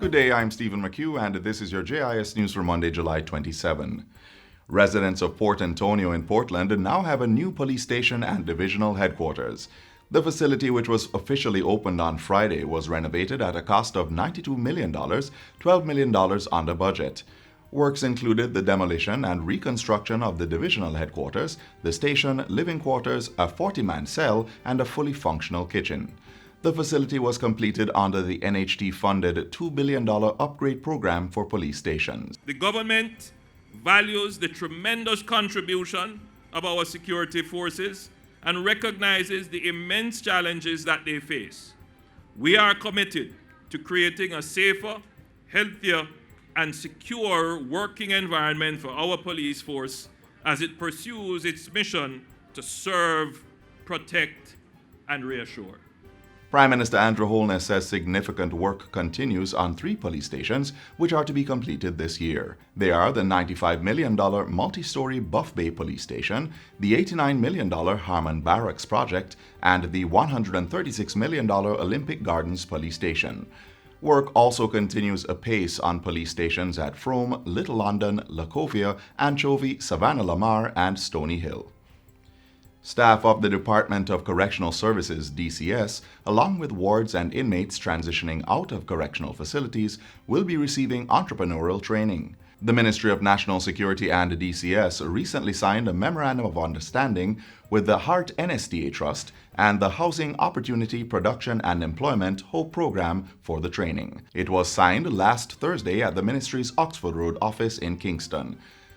Good day, I'm Stephen McHugh, and this is your JIS News for Monday, July 27. Residents of Port Antonio in Portland now have a new police station and divisional headquarters. The facility, which was officially opened on Friday, was renovated at a cost of $92 million, $12 million under budget. Works included the demolition and reconstruction of the divisional headquarters, the station, living quarters, a 40-man cell, and a fully functional kitchen. The facility was completed under the NHT-funded $2 billion upgrade program for police stations. The government values the tremendous contribution of our security forces and recognizes the immense challenges that they face. We are committed to creating a safer, healthier, and secure working environment for our police force as it pursues its mission to serve, protect, and reassure. Prime Minister Andrew Holness says significant work continues on 3 police stations which are to be completed this year. They are the $95 million multi-story Buff Bay Police Station, the $89 million Harmon Barracks project, and the $136 million Olympic Gardens Police Station. Work also continues apace on police stations at Frome, Little London, Lacovia, Anchovy, Savannah Lamar, and Stony Hill. Staff of the Department of Correctional Services, DCS, along with wards and inmates transitioning out of correctional facilities, will be receiving entrepreneurial training. The Ministry of National Security and DCS recently signed a Memorandum of Understanding with the Hart NSTA Trust and the Housing Opportunity Production and Employment HOPE program for the training. It was signed last Thursday at the Ministry's Oxford Road office in Kingston.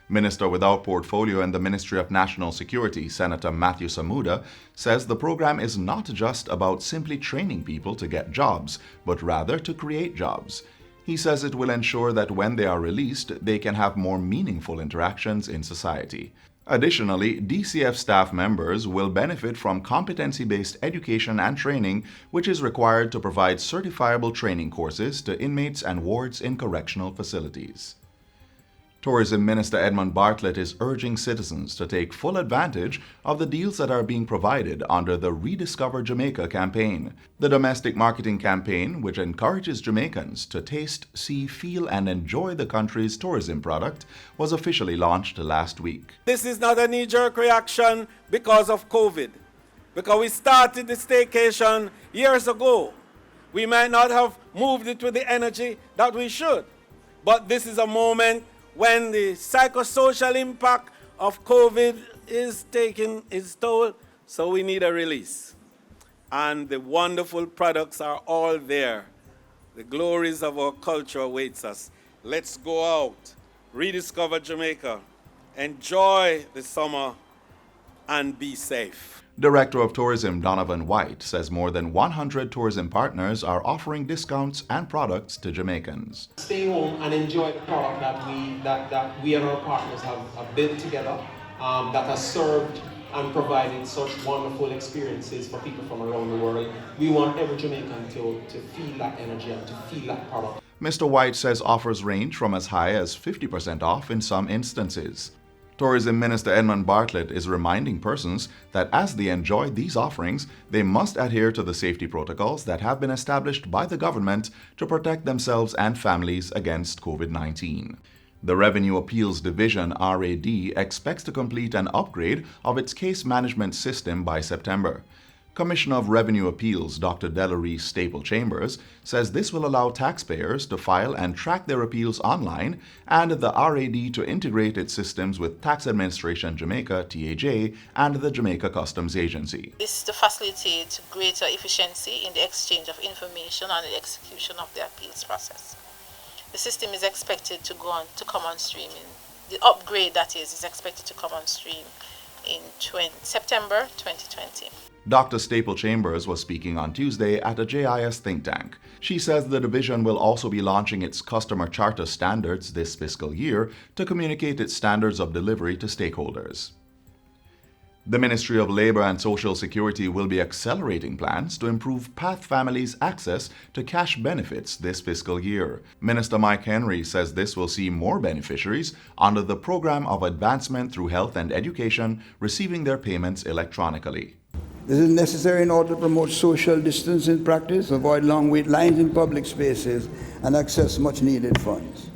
Minister without portfolio in the Ministry of National Security, Senator Matthew Samuda, says the program is not just about simply training people to get jobs, but rather to create jobs. He says it will ensure that when they are released, they can have more meaningful interactions in society. Additionally, DCF staff members will benefit from competency-based education and training, which is required to provide certifiable training courses to inmates and wards in correctional facilities. Tourism Minister Edmund Bartlett is urging citizens to take full advantage of the deals that are being provided under the Rediscover Jamaica campaign. The domestic marketing campaign, which encourages Jamaicans to taste, see, feel, and enjoy the country's tourism product, was officially launched last week. This is not a knee-jerk reaction because of COVID. Because we started the staycation years ago. We might not have moved it with the energy that we should. But this is a moment when the psychosocial impact of COVID is taking its toll, so we need a release. And the wonderful products are all there. The glories of our culture awaits us. Let's go out, rediscover Jamaica, enjoy the summer, and be safe. Director of Tourism Donovan White says more than 100 tourism partners are offering discounts and products to Jamaicans. Stay home and enjoy the product that we and our partners have built together, that has served and provided such wonderful experiences for people from around the world. We want every Jamaican to feel that energy and to feel that product. Mr. White says offers range from as high as 50% off in some instances. Tourism Minister Edmund Bartlett is reminding persons that as they enjoy these offerings, they must adhere to the safety protocols that have been established by the government to protect themselves and families against COVID-19. The Revenue Appeals Division, RAD, expects to complete an upgrade of its case management system by September. Commissioner of Revenue Appeals Dr. Delary Staple-Chambers says this will allow taxpayers to file and track their appeals online and the RAD to integrate its systems with Tax Administration Jamaica, TAJ, and the Jamaica Customs Agency. This is to facilitate greater efficiency in the exchange of information and the execution of the appeals process. The system is expected to come on stream. The upgrade, that is expected to come on stream in September 2020. Dr. Staple-Chambers was speaking on Tuesday at a JIS think tank. She says the division will also be launching its customer charter standards this fiscal year to communicate its standards of delivery to stakeholders. The Ministry of Labour and Social Security will be accelerating plans to improve PATH families' access to cash benefits this fiscal year. Minister Mike Henry says this will see more beneficiaries under the Program of Advancement through Health and Education receiving their payments electronically. This is necessary in order to promote social distance in practice, avoid long wait lines in public spaces, and access much needed funds.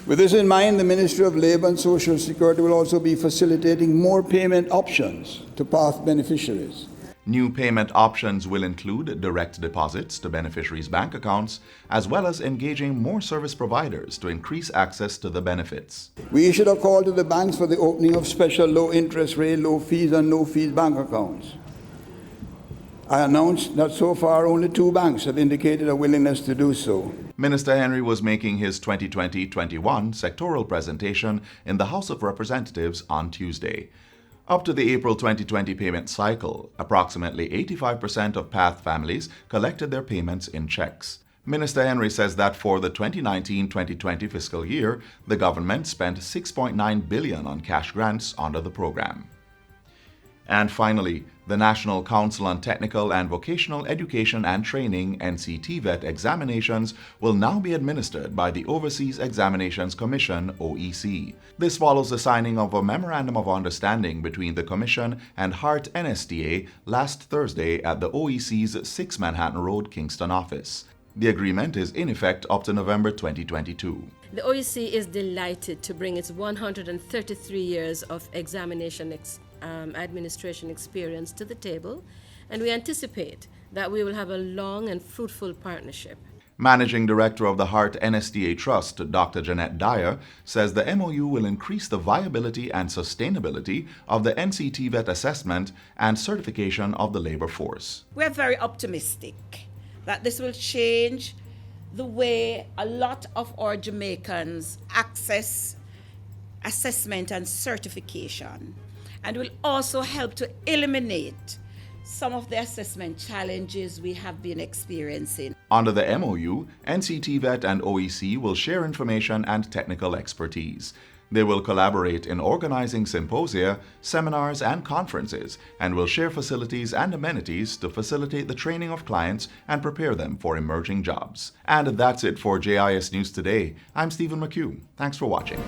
With this in mind, the Ministry of Labour and Social Security will also be facilitating more payment options to PATH beneficiaries. New payment options will include direct deposits to beneficiaries' bank accounts, as well as engaging more service providers to increase access to the benefits. We issued a call to the banks for the opening of special low interest rate, low fees and no fees bank accounts. I announced that so far only 2 banks have indicated a willingness to do so. Minister Henry was making his 2020-21 sectoral presentation in the House of Representatives on Tuesday. Up to the April 2020 payment cycle, approximately 85% of PATH families collected their payments in checks. Minister Henry says that for the 2019-2020 fiscal year, the government spent $6.9 billion on cash grants under the program. And finally, the National Council on Technical and Vocational Education and Training (NCTVET) examinations will now be administered by the Overseas Examinations Commission (OEC). This follows the signing of a Memorandum of Understanding between the Commission and HART NSTA last Thursday at the OEC's 6 Manhattan Road, Kingston office. The agreement is in effect up to November 2022. The OEC is delighted to bring its 133 years of examination administration experience to the table, and we anticipate that we will have a long and fruitful partnership. Managing Director of the HART NSTA Trust, Dr. Jeanette Dyer, says the MOU will increase the viability and sustainability of the NCTVET assessment and certification of the labor force. We're very optimistic that this will change the way a lot of our Jamaicans access assessment and certification, and will also help to eliminate some of the assessment challenges we have been experiencing. Under the MOU, NCTVET and OEC will share information and technical expertise. They will collaborate in organizing symposia, seminars, and conferences, and will share facilities and amenities to facilitate the training of clients and prepare them for emerging jobs. And that's it for JIS News Today. I'm Stephen McHugh. Thanks for watching.